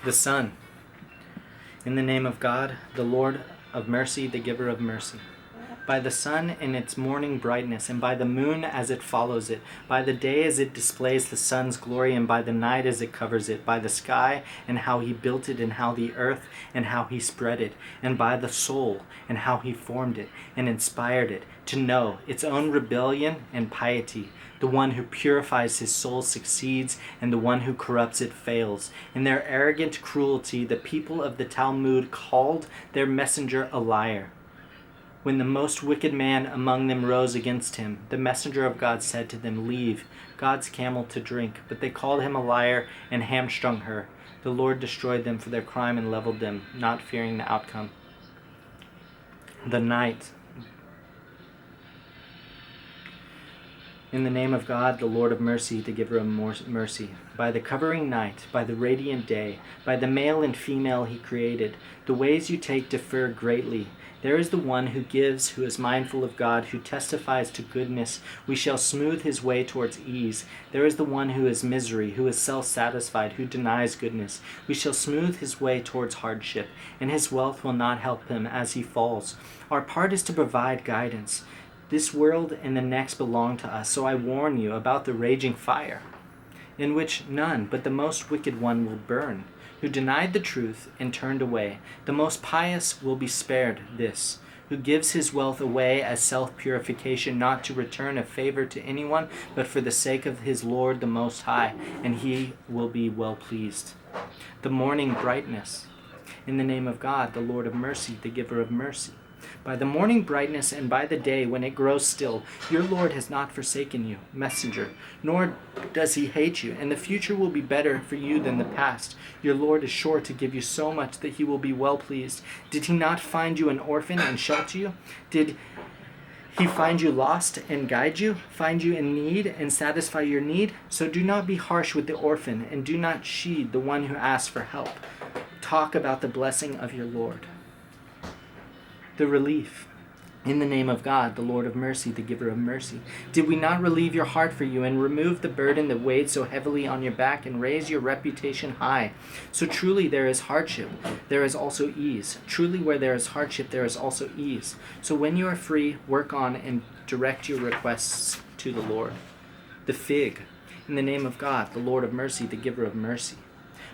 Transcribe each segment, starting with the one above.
The sun. In the name of God, the Lord of mercy, the giver of mercy. By the sun in its morning brightness, and by the moon as it follows it, by the day as it displays the sun's glory, and by the night as it covers it, by the sky and how he built it, and how the earth and how he spread it, and by the soul and how he formed it and inspired it to know its own rebellion and piety. The one who purifies his soul succeeds, and the one who corrupts it fails. In their arrogant cruelty, the people of the Talmud called their messenger a liar. When the most wicked man among them rose against him, the messenger of God said to them, "Leave God's camel to drink." But they called him a liar and hamstrung her. The Lord destroyed them for their crime and leveled them, not fearing the outcome. The night. In the name of God, the Lord of mercy, the giver of mercy. By the covering night, by the radiant day, by the male and female he created, the ways you take differ greatly. There is the one who gives, who is mindful of God, who testifies to goodness. We shall smooth his way towards ease. There is the one who is misery, who is self-satisfied, who denies goodness. We shall smooth his way towards hardship, and his wealth will not help him as he falls. Our part is to provide guidance. This world and the next belong to us, so I warn you about the raging fire, in which none but the most wicked one will burn, who denied the truth and turned away. The most pious will be spared this, who gives his wealth away as self-purification, not to return a favor to anyone, but for the sake of his Lord the Most High, and he will be well pleased. The morning brightness. In the name of God, the Lord of mercy, the giver of mercy. By the morning brightness and by the day when it grows still, your Lord has not forsaken you, messenger, nor does he hate you, and the future will be better for you than the past. Your Lord is sure to give you so much that he will be well pleased. Did he not find you an orphan and shelter you? Did he find you lost and guide you, find you in need and satisfy your need? So do not be harsh with the orphan, and do not chide the one who asks for help. Talk about the blessing of your Lord. The relief. In the name of God, the Lord of mercy, the giver of mercy. Did we not relieve your heart for you and remove the burden that weighed so heavily on your back and raise your reputation high? So truly there is hardship, there is also ease. Truly where there is hardship, there is also ease. So when you are free, work on and direct your requests to the Lord. The fig. In the name of God, the Lord of mercy, the giver of mercy.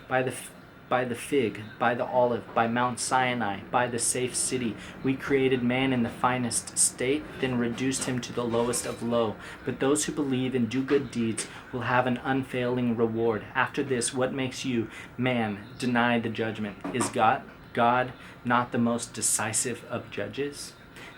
By the fig, by the olive, by Mount Sinai, by the safe city. We created man in the finest state, then reduced him to the lowest of low. But those who believe and do good deeds will have an unfailing reward. After this, what makes you, man, deny the judgment? Is God not the most decisive of judges?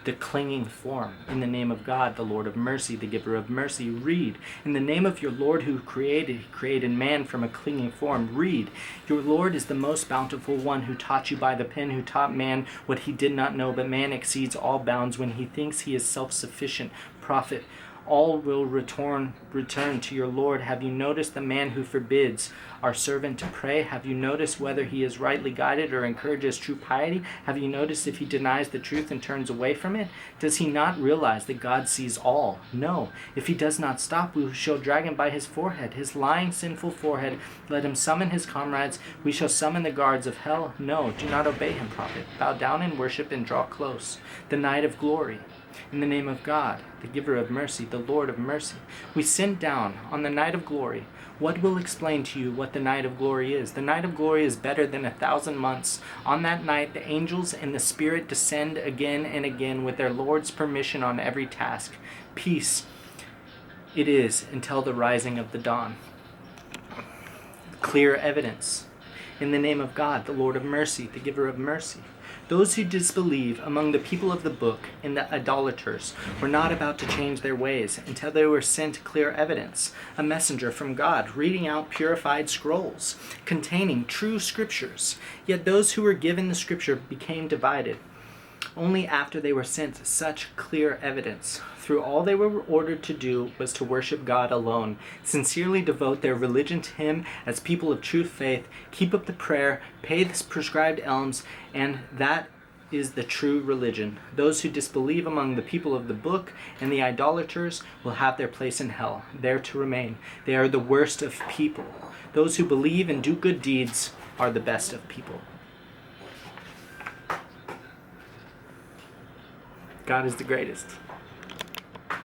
The clinging form. In the name of God, the Lord of mercy, the giver of mercy. Read. In the name of your Lord who created man from a clinging form. Read. Your Lord is the most bountiful one who taught you by the pen, who taught man what he did not know, but man exceeds all bounds when he thinks he is self-sufficient. Prophet. All will return to your Lord. Have you noticed the man who forbids our servant to pray? Have you noticed whether he is rightly guided or encourages true piety? Have you noticed if he denies the truth and turns away from it? Does he not realize that God sees all? No. If he does not stop, we shall drag him by his forehead, his lying, sinful forehead. Let him summon his comrades. We shall summon the guards of hell. No, do not obey him, prophet. Bow down and worship and draw close. The night of glory. In the name of God, the giver of mercy, the Lord of mercy. We sent down on the night of glory. What will explain to you what the night of glory is? The night of glory is better than 1,000 months. On that night, the angels and the Spirit descend again and again with their Lord's permission on every task. Peace it is until the rising of the dawn. Clear evidence. In the name of God, the Lord of mercy, the giver of mercy. Those who disbelieve among the people of the book and the idolaters were not about to change their ways until they were sent clear evidence, a messenger from God reading out purified scrolls containing true scriptures. Yet those who were given the scripture became divided. Only after they were sent such clear evidence. Through all they were ordered to do was to worship God alone, sincerely devote their religion to him as people of true faith, keep up the prayer, pay the prescribed alms, and that is the true religion. Those who disbelieve among the people of the book and the idolaters will have their place in hell, there to remain. They are the worst of people. Those who believe and do good deeds are the best of people. God is the greatest.